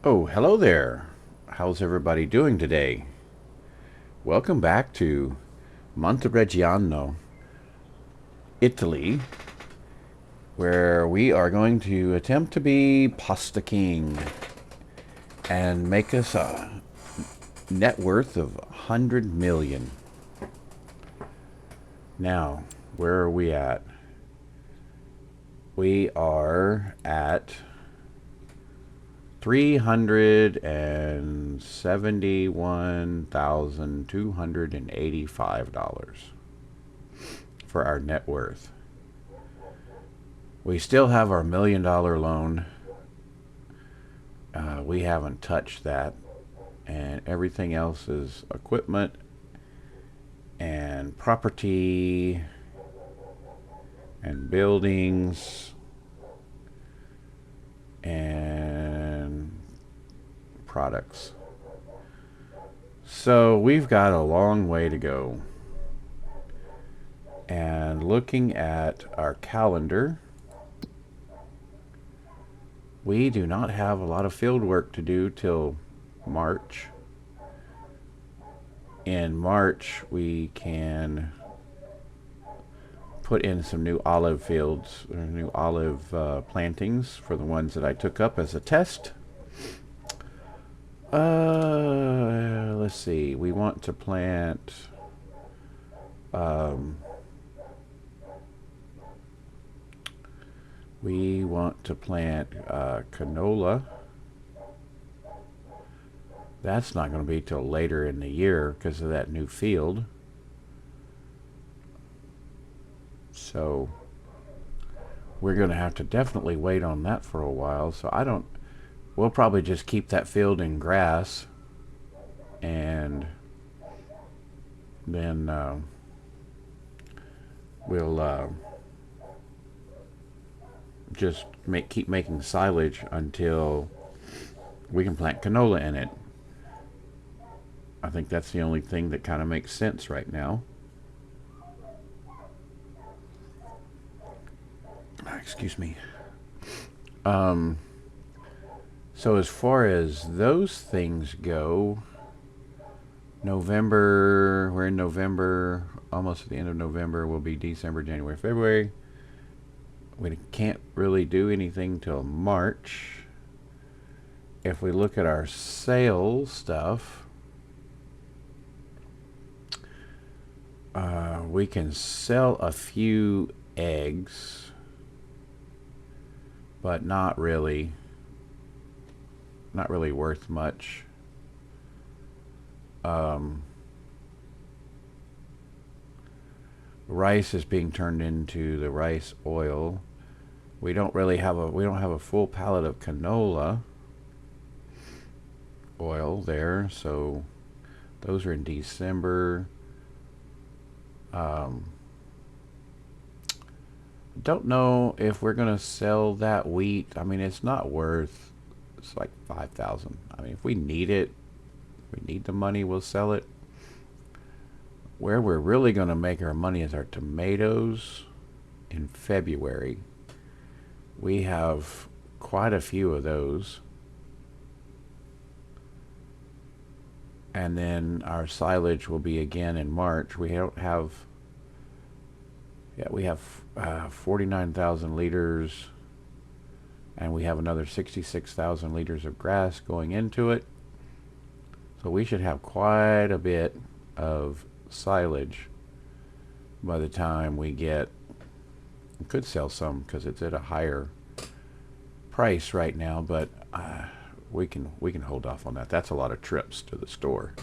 Oh, hello there. How's everybody doing today? Welcome back to Monteriggiano, Italy, where we are going to attempt to be Pasta King and make us a net worth of 100 million. Now, where are we at? We are at $371,285 for our net worth. We still have our $1 million loan. We haven't touched that, and everything else is equipment and property and buildings and products. So we've got a long way to go. And looking at our calendar, we do not have a lot of field work to do till March. In March, we can put in some new olive fields, or new olive plantings for the ones that I took up as a test. Let's see. We want to plant canola. That's not going to be till later in the year because of that new field. So we're going to have to definitely wait on that for a while. So we'll probably just keep that field in grass, and then we'll just keep making silage until we can plant canola in it. I think that's the only thing that kind of makes sense right now. Excuse me. So as far as those things go, we're in November, almost at the end of November. Will be December, January, February. We can't really do anything till March. If we look at our sales stuff, we can sell a few eggs, but not really worth much. Rice is being turned into the rice oil. We don't have a full pallet of canola oil there, so those are in December. Don't know if we're gonna sell that wheat. I mean, it's not worth. It's like 5,000. I mean, if we need it, if we need the money, we'll sell it. Where we're really gonna make our money is our tomatoes in February. We have quite a few of those. And then our silage will be again in March. We have 49,000 liters, and we have another 66,000 liters of grass going into it. So we should have quite a bit of silage by the time we could sell some because it's at a higher price right now, but we can hold off on that. That's a lot of trips to the store.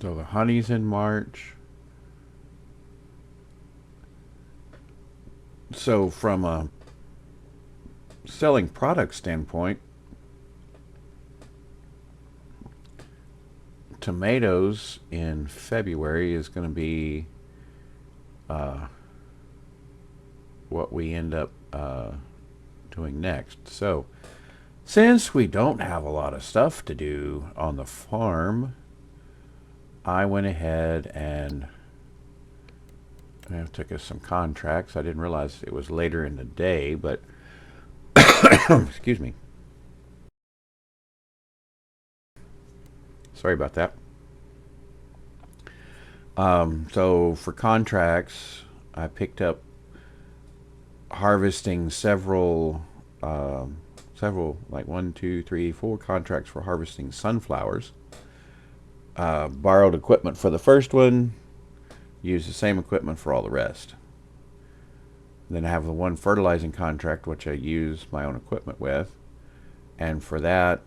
So the honey's in March. So from a selling product standpoint, tomatoes in February is going to be what we end up doing next. So since we don't have a lot of stuff to do on the farm, I went ahead and It took us some contracts. I didn't realize it was later in the day, but excuse me. Sorry about that. So for contracts, I picked up harvesting several, like 1, 2, 3, 4 contracts for harvesting sunflowers. Borrowed equipment for the first one, used the same equipment for all the rest. Then I have the one fertilizing contract, which I use my own equipment with, and for that,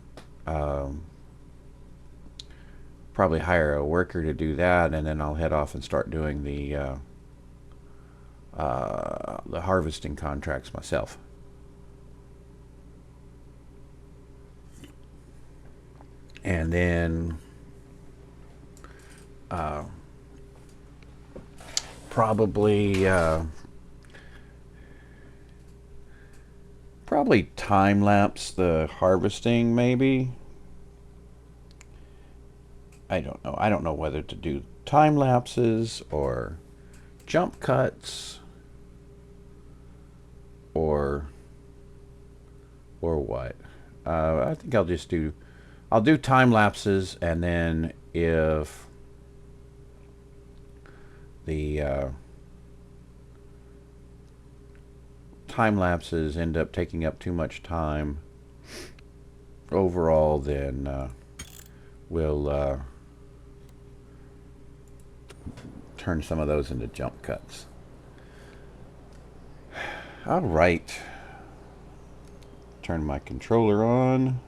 probably hire a worker to do that, and then I'll head off and start doing the harvesting contracts myself. And then probably time lapse the harvesting, maybe. I don't know. I don't know whether to do time lapses or jump cuts or what. I think I'll do time lapses, and then if the time lapses end up taking up too much time overall, then we'll turn some of those into jump cuts. All right. Turn my controller on.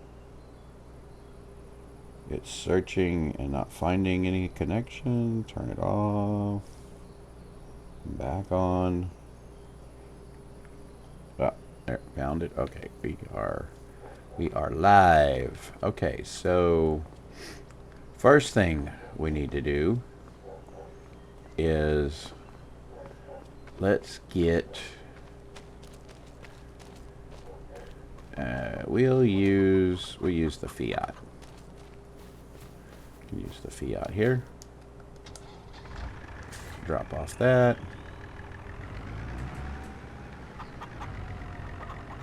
It's searching and not finding any connection. Turn it off. Back on. Oh, there, found it. Okay, we are live. Okay, so first thing we need to do is let's get we'll use the fiat. Use the fiat here. Drop off that.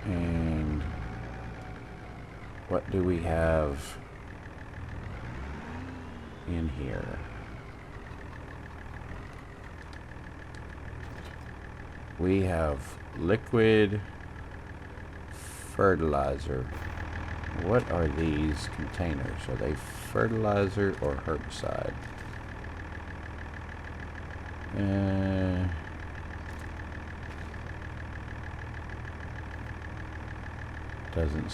And what do we have in here? We have liquid fertilizer. What are these containers? Are they fertilizer or herbicide? Doesn't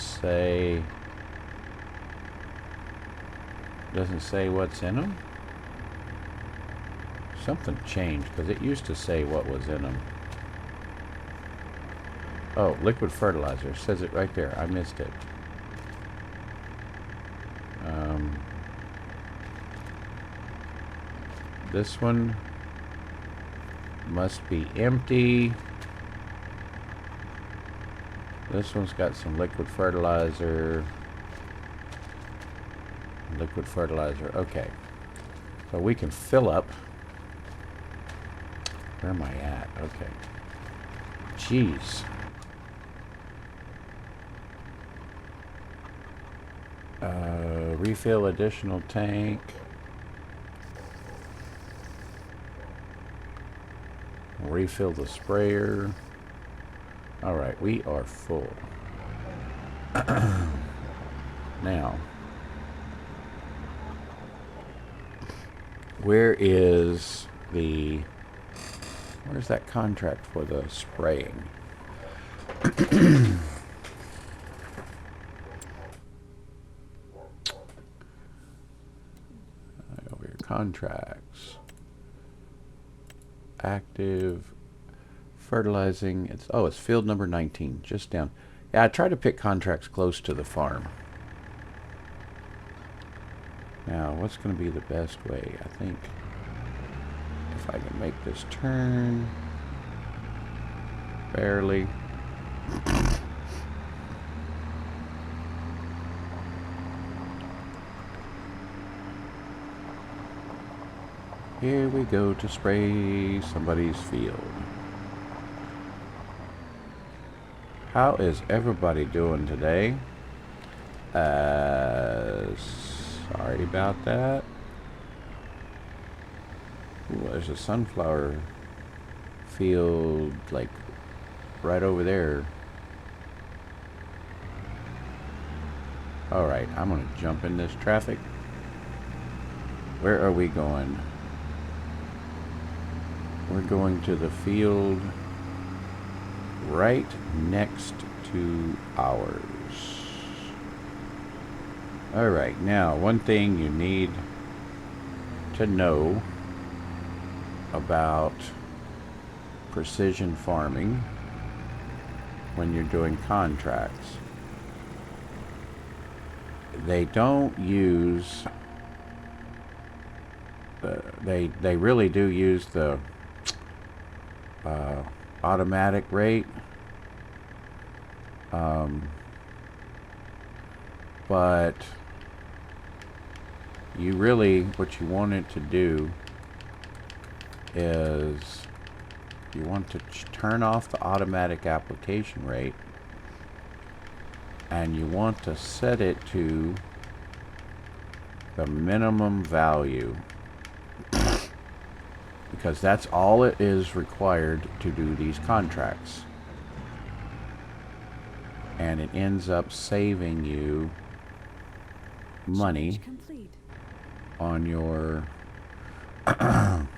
say what's in them. Something changed, because it used to say what was in them. Oh, liquid fertilizer. It says it right there. I missed it. This one must be empty. This one's got some liquid fertilizer. Liquid fertilizer. Okay. So we can fill up. Where am I at? Okay. Jeez. Refill additional tank. Refill the sprayer. All right, we are full. Now, where's that contract for the spraying? Over here, contracts. Active. Fertilizing. It's field number 19, just down. Yeah, I try to pick contracts close to the farm. Now, what's going to be the best way? I think if I can make this turn barely. Here we go to spray somebody's field. How is everybody doing today? Sorry about that. Ooh, there's a sunflower field, like, right over there. Alright, I'm gonna jump in this traffic. Where are we going? We're going to the field right next to ours. Alright, now one thing you need to know about precision farming when you're doing contracts. They don't use they really do use the automatic rate, but you really, what you want it to do is you want to turn off the automatic application rate, and you want to set it to the minimum value, because that's all it is required to do these contracts, and it ends up saving you money on your on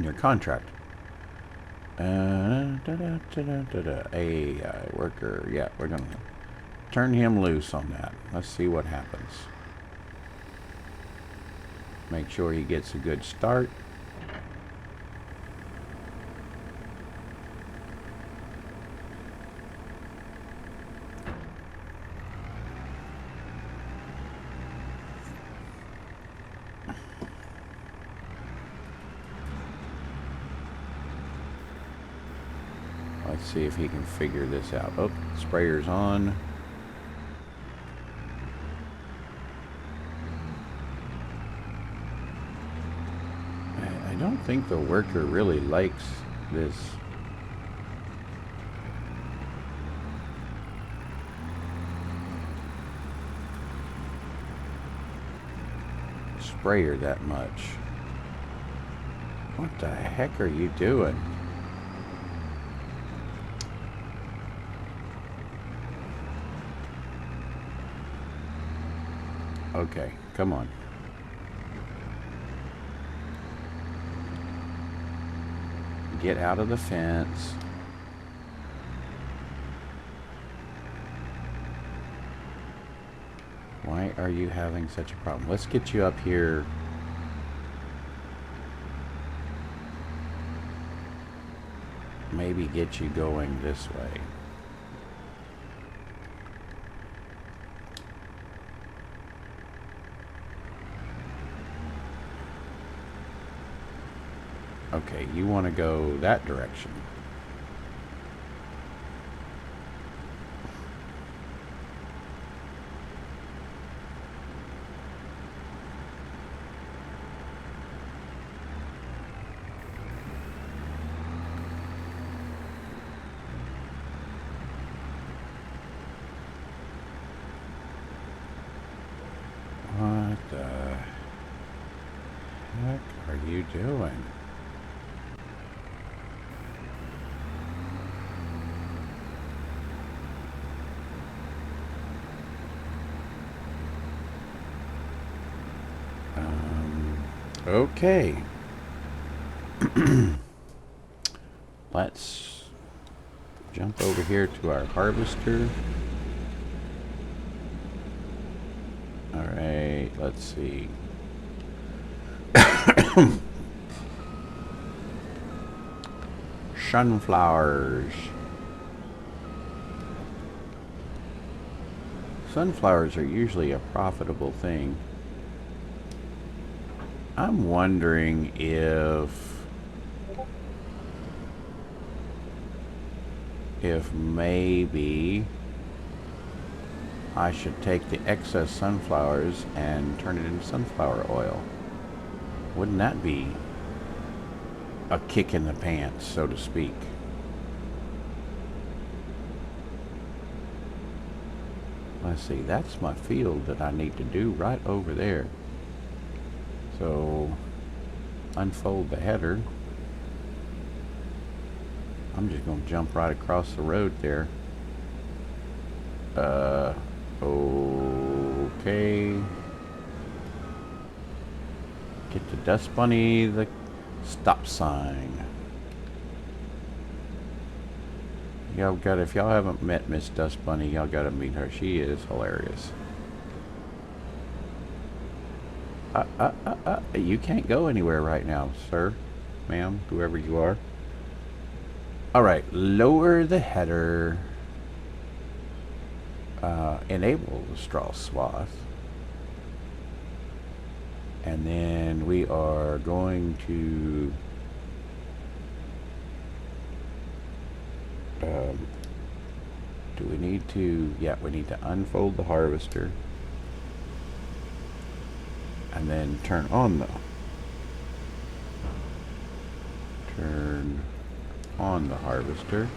your contract. AI worker, yeah, we're gonna turn him loose on that. Let's see what happens. Make sure he gets a good start. Let's see if he can figure this out. Oh, sprayer's on. I don't think the worker really likes this. Sprayer that much. What the heck are you doing? Okay, come on. Get out of the fence. Why are you having such a problem? Let's get you up here. Maybe get you going this way. Okay, you want to go that direction. What the heck are you doing? Okay. Let's jump over here to our harvester. Alright, let's see. Sunflowers. Sunflowers are usually a profitable thing. I'm wondering if maybe I should take the excess sunflowers and turn it into sunflower oil. Wouldn't that be a kick in the pants, so to speak? Let's see, that's my field that I need to do right over there. So, unfold the header. I'm just going to jump right across the road there. Okay. Get to Dust Bunny, the stop sign. Y'all got, if y'all haven't met Miss Dust Bunny, y'all got to meet her. She is hilarious. You can't go anywhere right now, sir, ma'am, whoever you are. Alright, lower the header. Enable the straw swath. And then we are going to do we need to, yeah, we need to unfold the harvester and then turn on the harvester,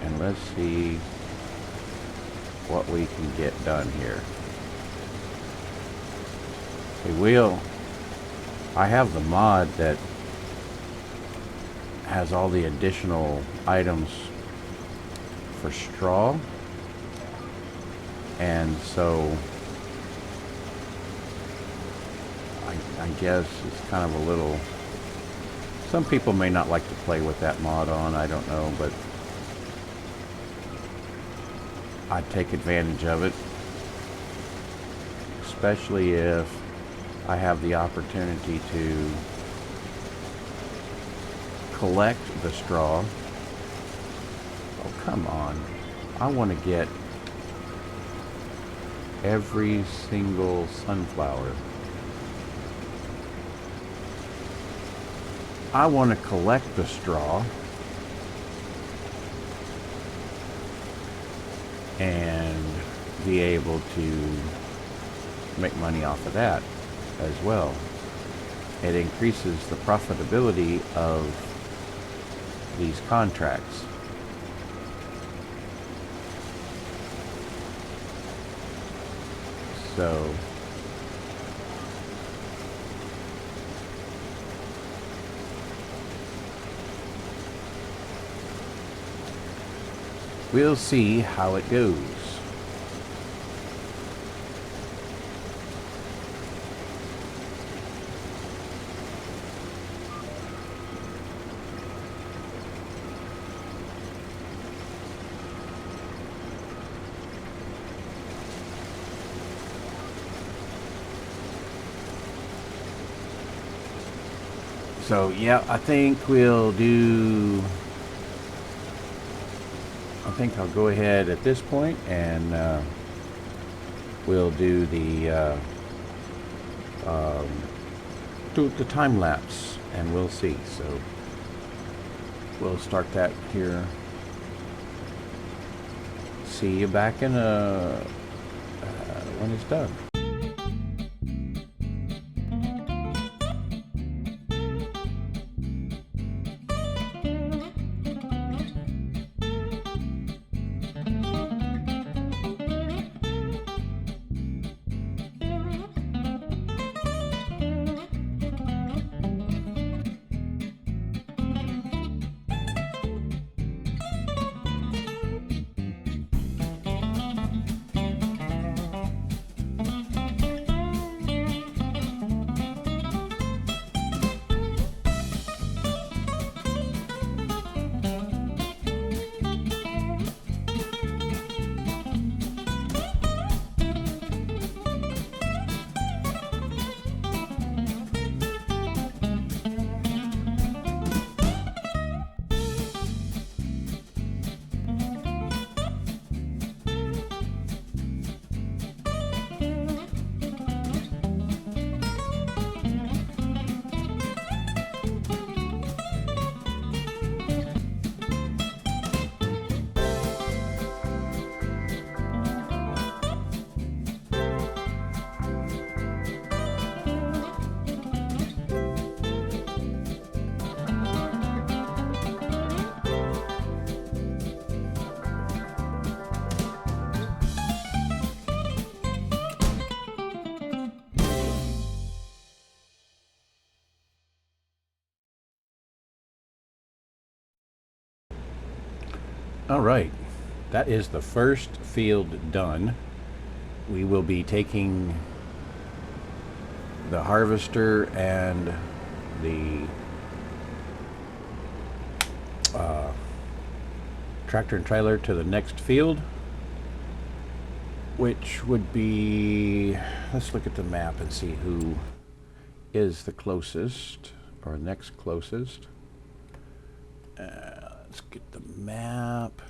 and let's see what we can get done here. I have the mod that has all the additional items for straw, and so I guess it's kind of a little, some people may not like to play with that mod on, I don't know, but I'd take advantage of it, especially if I have the opportunity to collect the straw. Oh, come on. I want to get every single sunflower. I want to collect the straw and be able to make money off of that as well. It increases the profitability of these contracts. So we'll see how it goes. So yeah, I think I'll go ahead at this point and we'll do the time lapse, and we'll see. So we'll start that here. See you back in when it's done. All right, that is the first field done. We will be taking the harvester and the tractor and trailer to the next field, which would be, let's look at the map and see who is the closest or next closest. Let's get the map.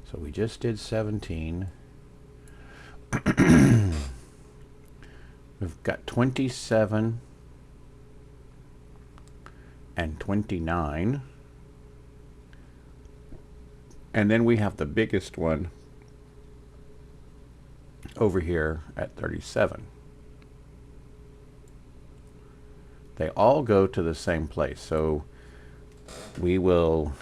So we just did 17. We've got 27 and 29. And then we have the biggest one over here at 37. They all go to the same place. So we will,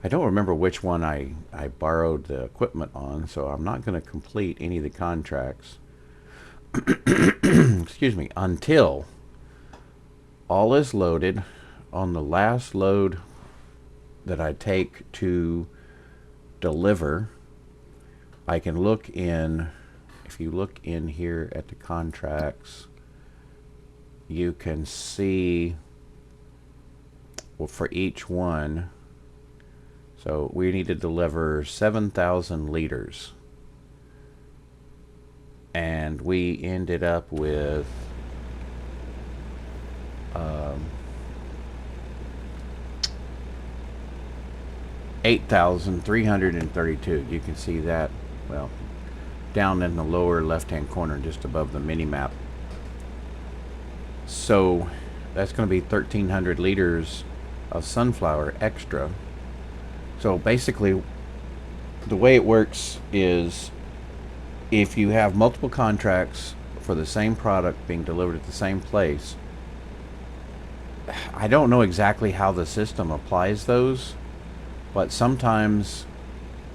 I don't remember which one I borrowed the equipment on, so I'm not going to complete any of the contracts. Excuse me, until all is loaded. On the last load that I take to deliver, I can look in, if you look in here at the contracts, you can see, well, for each one, so we need to deliver 7,000 liters. And we ended up with 8,332. You can see that, well, down in the lower left-hand corner, just above the mini-map. So that's going to be 1,300 liters of sunflower extra. So basically, the way it works is, if you have multiple contracts for the same product being delivered at the same place, I don't know exactly how the system applies those, but sometimes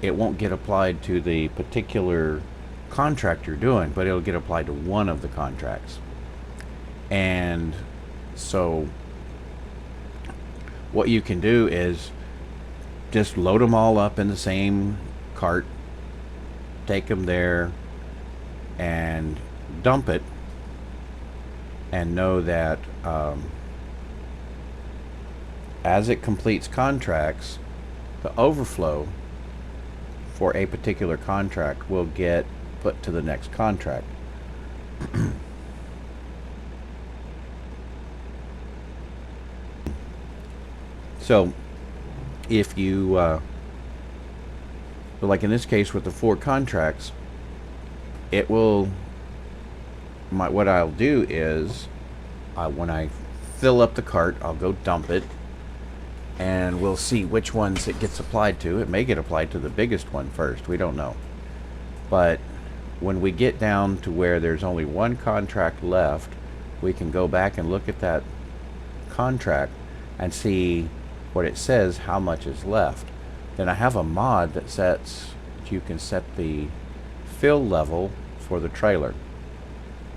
it won't get applied to the particular contract you're doing, but it'll get applied to one of the contracts. And so what you can do is just load them all up in the same cart, take them there and dump it, and know that as it completes contracts, the overflow for a particular contract will get put to the next contract. So if you like in this case with the 4 contracts, it will, what I'll do is, when I fill up the cart, I'll go dump it, and we'll see which ones it gets applied to. It may get applied to the biggest one first, we don't know. But when we get down to where there's only one contract left, we can go back and look at that contract and see what it says, how much is left. Then I have a mod that sets, you can set the fill level for the trailer.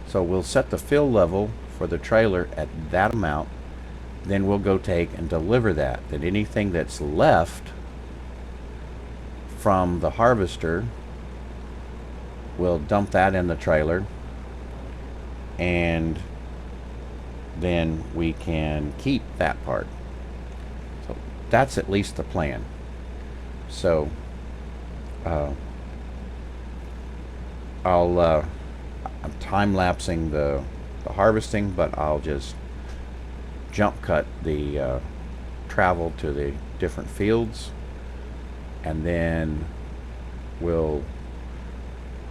So we'll set the fill level for the trailer at that amount. Then we'll go take and deliver that. Then anything that's left from the harvester, we'll dump that in the trailer, and then we can keep that part. So that's at least the plan. So I'm time-lapsing the harvesting, but I'll just jump cut the travel to the different fields, and then we'll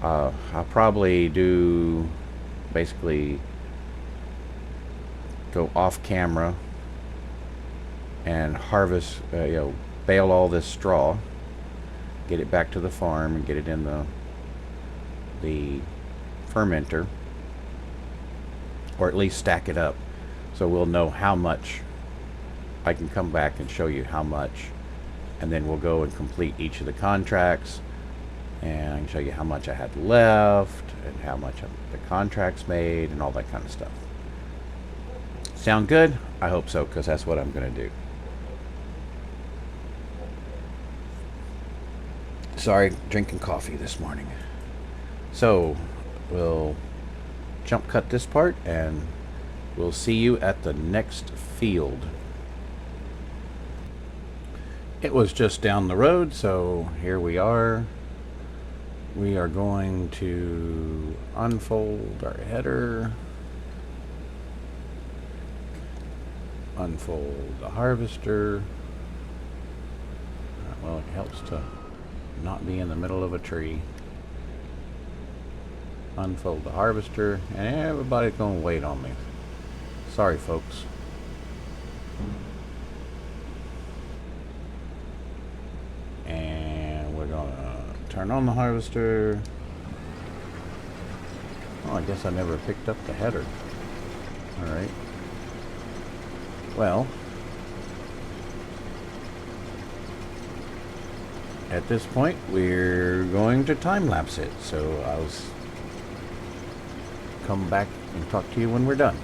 I'll probably do, basically go off camera and harvest, bale all this straw, get it back to the farm and get it in the fermenter, or at least stack it up, so we'll know how much. I can come back and show you how much, and then we'll go and complete each of the contracts, and I can show you how much I had left and how much the contracts made and all that kind of stuff. Sound good? I hope so, because that's what I'm going to do. Sorry, drinking coffee this morning. So, we'll jump cut this part, and we'll see you at the next field. It was just down the road, so here we are. We are going to unfold our header, unfold the harvester. Well, it helps to not be in the middle of a tree. Unfold the harvester, and everybody's going to wait on me. Sorry, folks. And we're going to turn on the harvester. Oh, I guess I never picked up the header. Alright. Well, at this point, we're going to time-lapse it. So I'll come back and talk to you when we're done.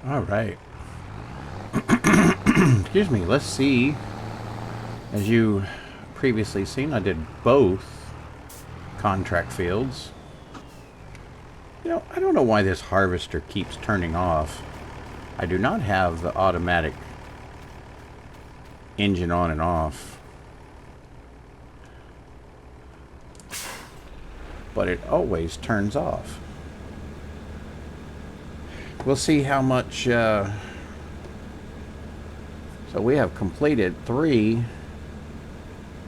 All right. Excuse me. Let's see. As you previously seen, I did both contract fields. You know, I don't know why this harvester keeps turning off. I do not have the automatic engine on and off, but it always turns off. We'll see how much, so we have completed 3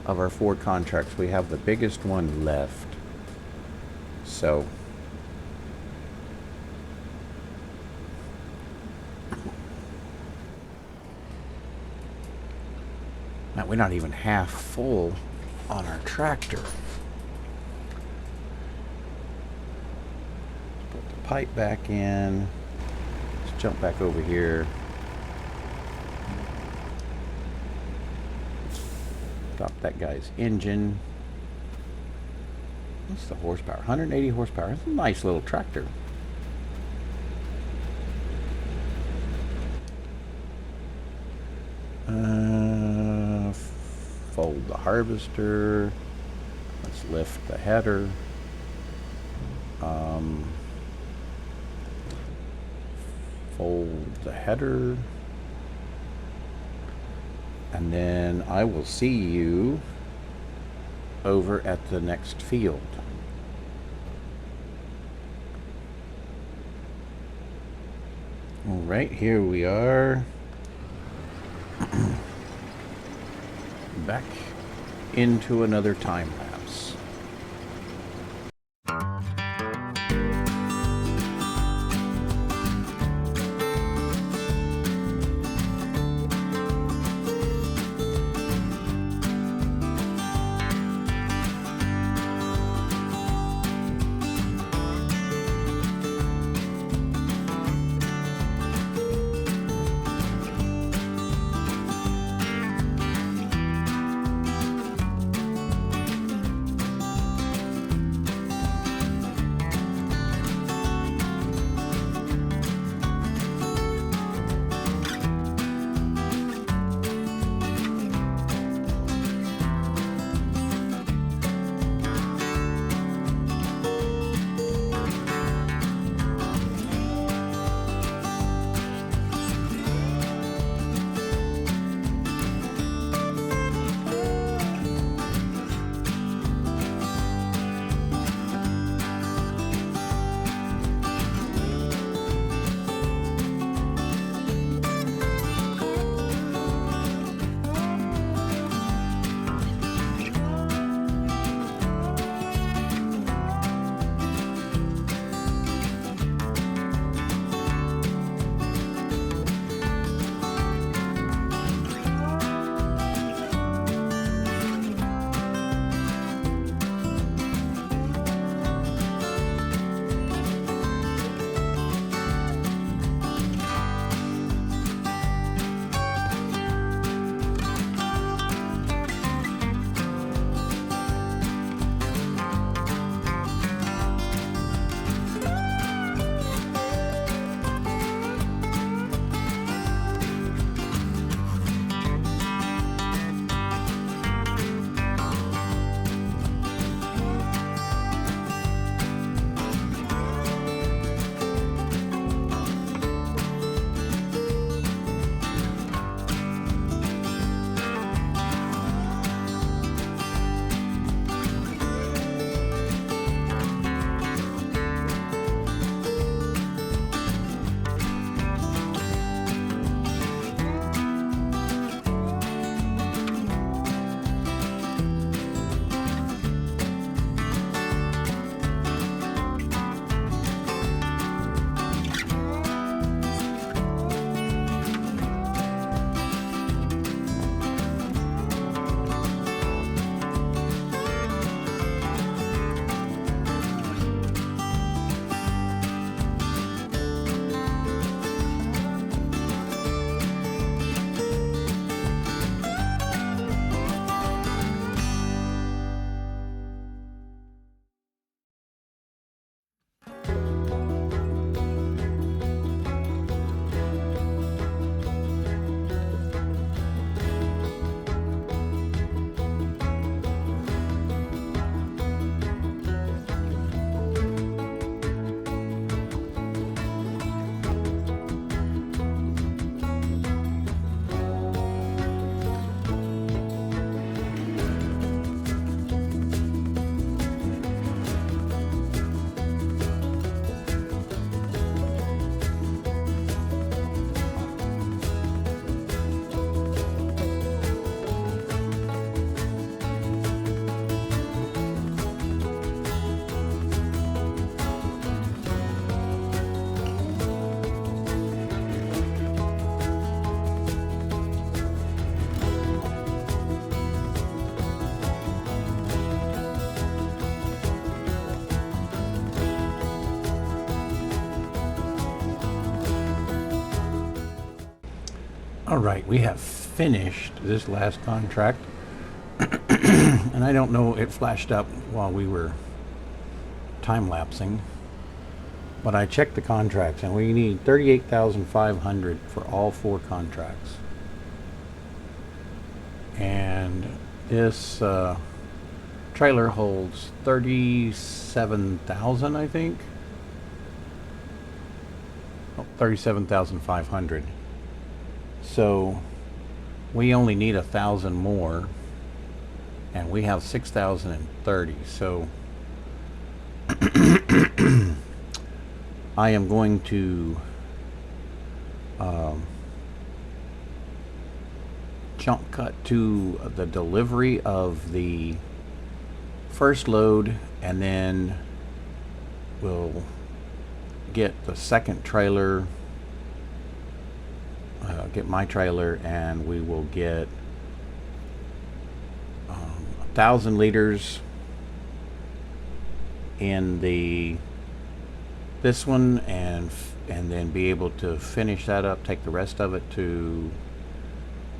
of our 4 contracts. We have the biggest one left. So, now we're not even half full on our tractor. Put the pipe back in. Jump back over here. Stop that guy's engine. What's the horsepower? 180 horsepower. It's a nice little tractor. Fold the harvester. Let's lift the header. Fold the header, and then I will see you over at the next field. All right, here we are. Back into another time lapse. All right, we have finished this last contract. And I don't know, it flashed up while we were time-lapsing. But I checked the contracts, and we need $38,500 for all 4 contracts. And this trailer holds 37,000, I think. Oh, 37,500. So we only need 1,000 more, and we have 6,030. So I am going to jump cut to the delivery of the first load, and then we'll get the second trailer, get my trailer, and we will get 1,000 liters in this one, and then be able to finish that up, take the rest of it to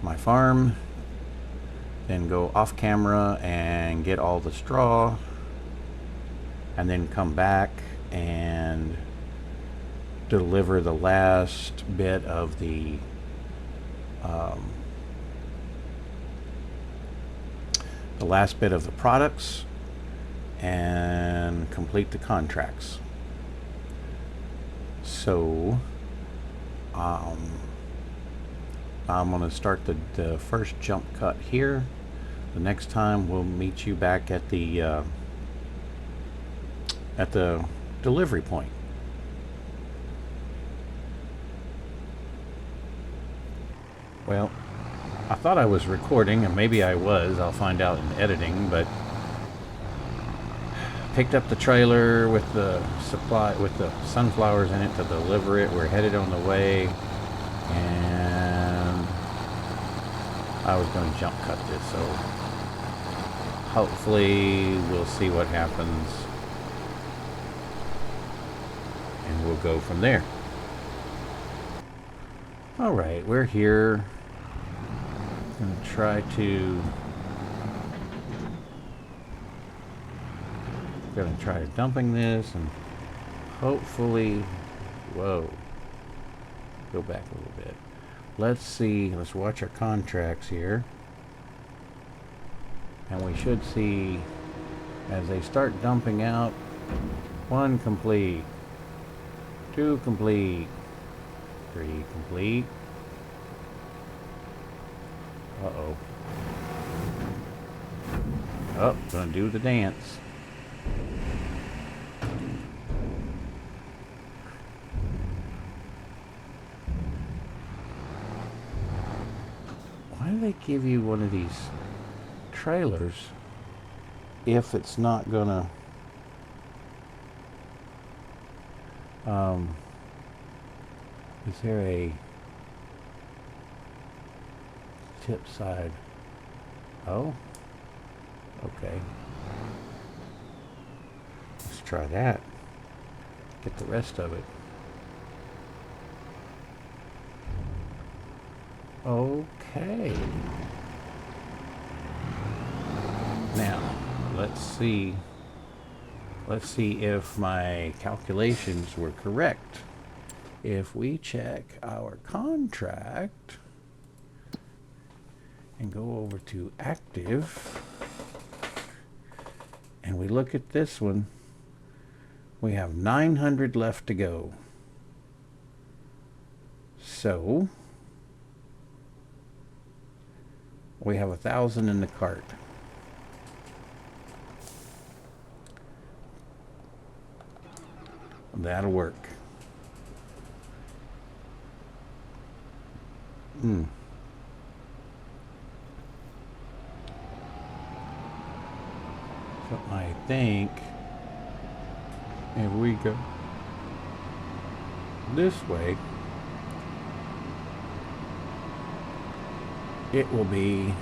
my farm, then go off camera and get all the straw, and then come back and deliver the last bit of the products and complete the contracts. So I'm going to start the first jump cut here. The next time we'll meet you back at the delivery point. Well, I thought I was recording, and maybe I was. I'll find out in editing, but picked up the trailer with the sunflowers in it to deliver it. We're headed on the way, and I was going to jump cut this, so hopefully we'll see what happens, and we'll go from there. All right, we're here. I'm going to try dumping this, and hopefully, whoa, go back a little bit. Let's see, let's watch our contracts here, and we should see as they start dumping out, 1 complete, 2 complete, 3 complete. Uh-oh. Oh, gonna do the dance. Why do they give you one of these trailers if it's not gonna is there a tip side? Oh, okay, let's try that, get the rest of it. Okay, now let's see if my calculations were correct. If we check our contract and go over to active, and we look at this one, we have 900 left to go. So we have 1,000 in the cart. That'll work. So I think if we go this way, it will be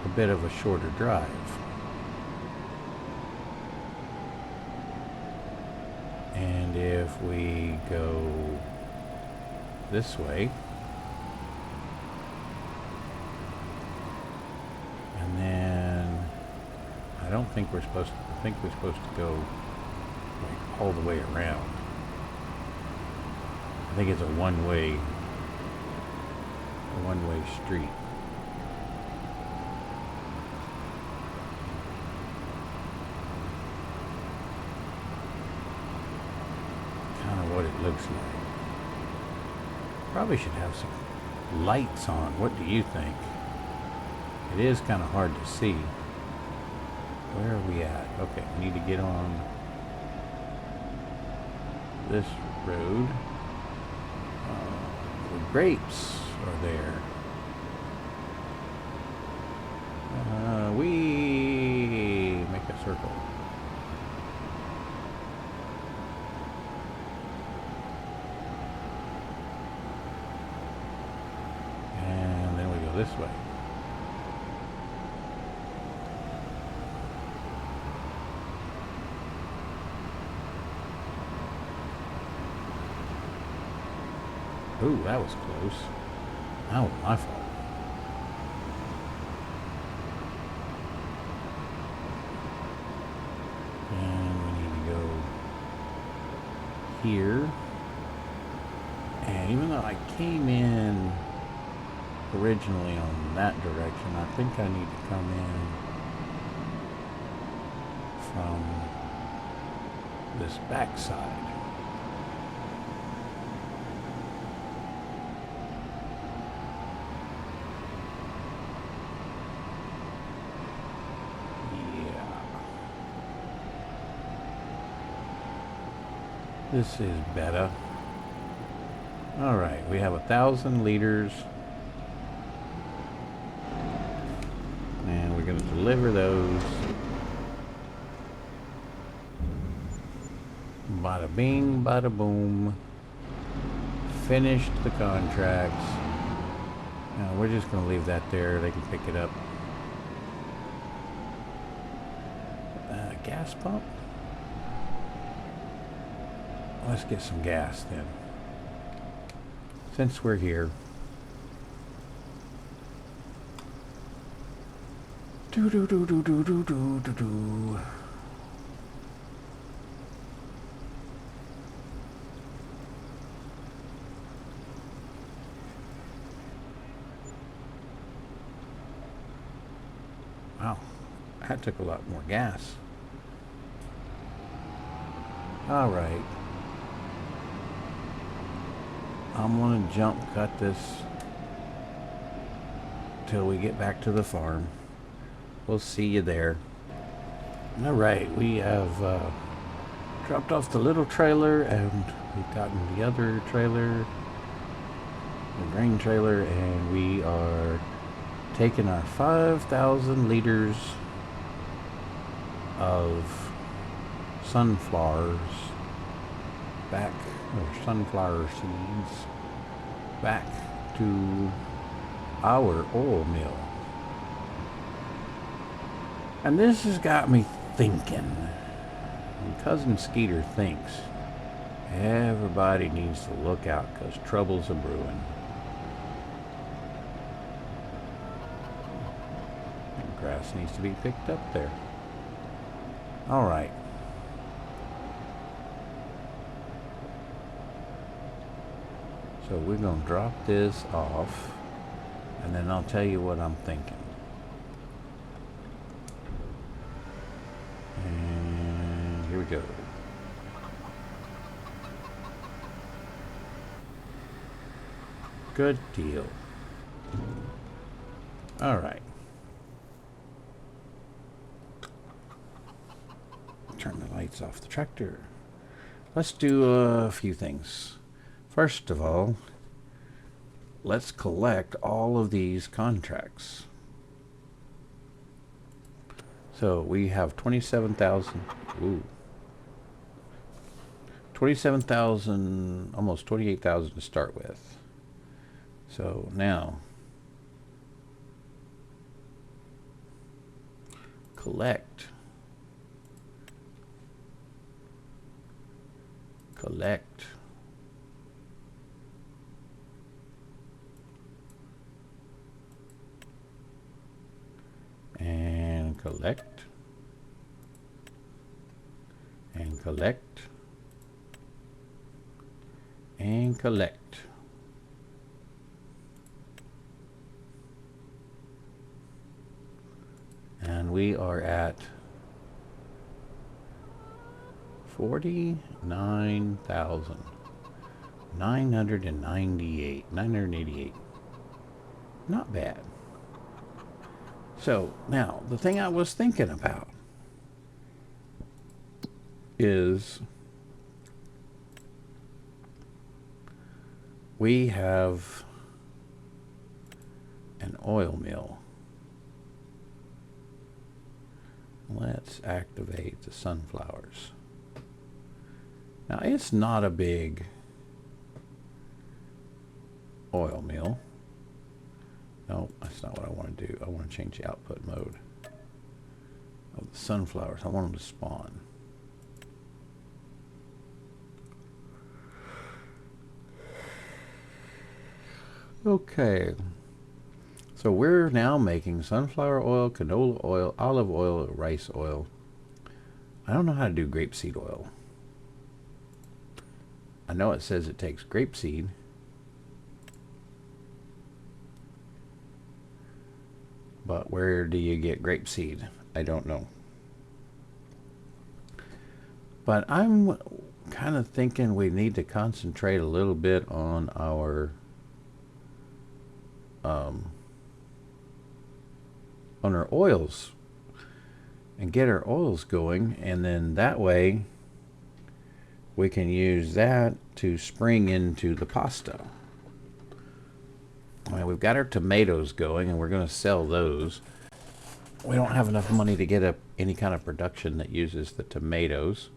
a bit of a shorter drive. And if we go this way, think we're supposed to go like all the way around. I think it's a one-way street. Kind of what it looks like. Probably should have some lights on. What do you think? It is kind of hard to see. Where are we at? Okay, we need to get on this road. The grapes are there. We make a circle. And then we go this way. Ooh, that was close. That was my fault. And we need to go here. And even though I came in originally on that direction, I think I need to come in from this back side. This is better. All right, we have 1,000 liters. And we're going to deliver those. Bada bing, bada boom. Finished the contracts. Now we're just going to leave that there. They can pick it up. Gas pump? Let's get some gas then. Since we're here. Do do do do do do do do do. Wow, that took a lot more gas. All right. I'm gonna jump cut this till we get back to the farm. We'll see you there. All right, we have dropped off the little trailer and we've gotten the other trailer, the grain trailer, and we are taking our 5,000 liters of sunflowers back, or sunflower seeds, back to our oil mill. And this has got me thinking, and Cousin Skeeter thinks, everybody needs to look out because trouble's a brewing. And grass needs to be picked up there. All right. So we're going to drop this off, and then I'll tell you what I'm thinking. And here we go. Good deal. All right. Turn the lights off the tractor. Let's do a few things. First of all, let's collect all of these contracts. So we have 27,000. Ooh. 27,000, almost 28,000 to start with. So now, collect. And collect. collect, and collect. And we are at 49,988. Not bad. So now the thing I was thinking about is we have an oil mill. Let's activate the sunflowers. Now it's not a big oil mill. No, that's not what I want to do. I want to change the output mode of the sunflowers. I want them to spawn. Okay. So we're now making sunflower oil, canola oil, olive oil, rice oil. I don't know how to do grapeseed oil. I know it says it takes grapeseed. But where do you get grapeseed? I don't know. But I'm kind of thinking we need to concentrate a little bit on our oils and get our oils going, and then that way we can use that to spring into the pasta. Well, we've got our tomatoes going and we're going to sell those. We don't have enough money to get any kind of production that uses the tomatoes,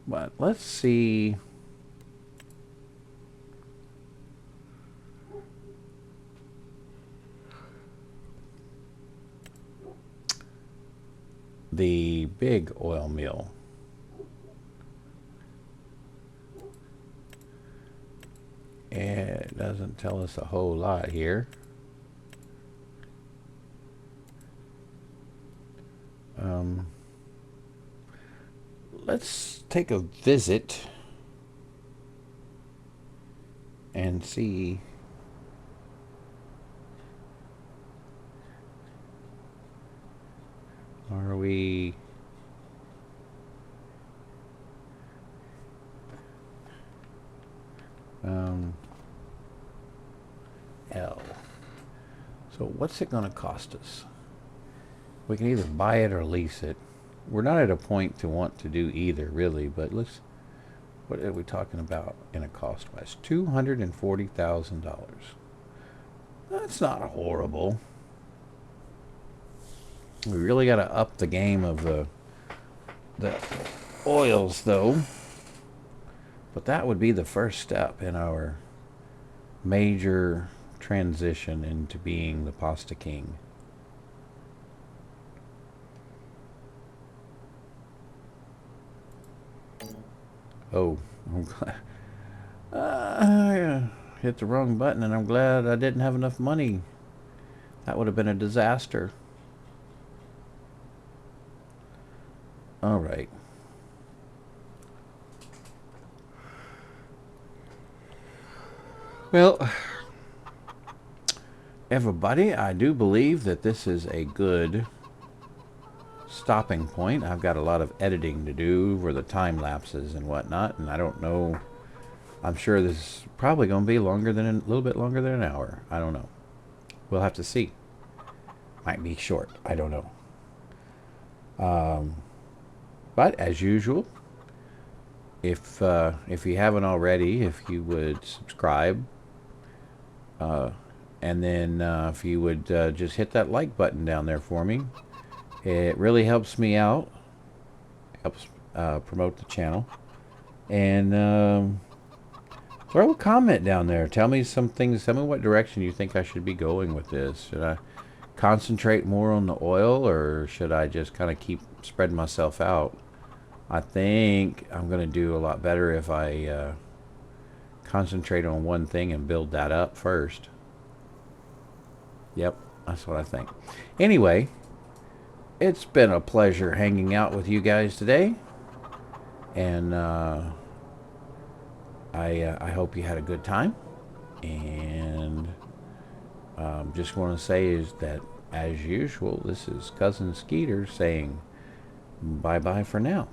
but let's see. The big oil mill. It doesn't tell us a whole lot here. Let's take a visit and see. Are we L. So what's it going to cost us? We can either buy it or lease it. We're not at a point to want to do either, really, but let's, what are we talking about in a cost wise? $240,000. That's not horrible. We really got to up the game of the oils, though. But that would be the first step in our major transition into being the Pasta King. Oh, I'm glad. I hit the wrong button, and I'm glad I didn't have enough money. That would have been a disaster. All right. Well, everybody, I do believe that this is a good stopping point. I've got a lot of editing to do for the time lapses and whatnot, and I don't know. I'm sure this is probably going to be longer than a little bit longer than an hour. I don't know. We'll have to see. Might be short. I don't know. But as usual, if you haven't already, if you would subscribe, and then if you would just hit that like button down there for me, it really helps me out, helps promote the channel, and throw a comment down there. Tell me some things. Tell me what direction you think I should be going with this. Should I concentrate more on the oil, or should I just kind of keep spreading myself out? I think I'm going to do a lot better if I concentrate on one thing and build that up first. Yep, that's what I think. Anyway, it's been a pleasure hanging out with you guys today. And I hope you had a good time. And just want to say is that, as usual, this is Cousin Skeeter saying bye-bye for now.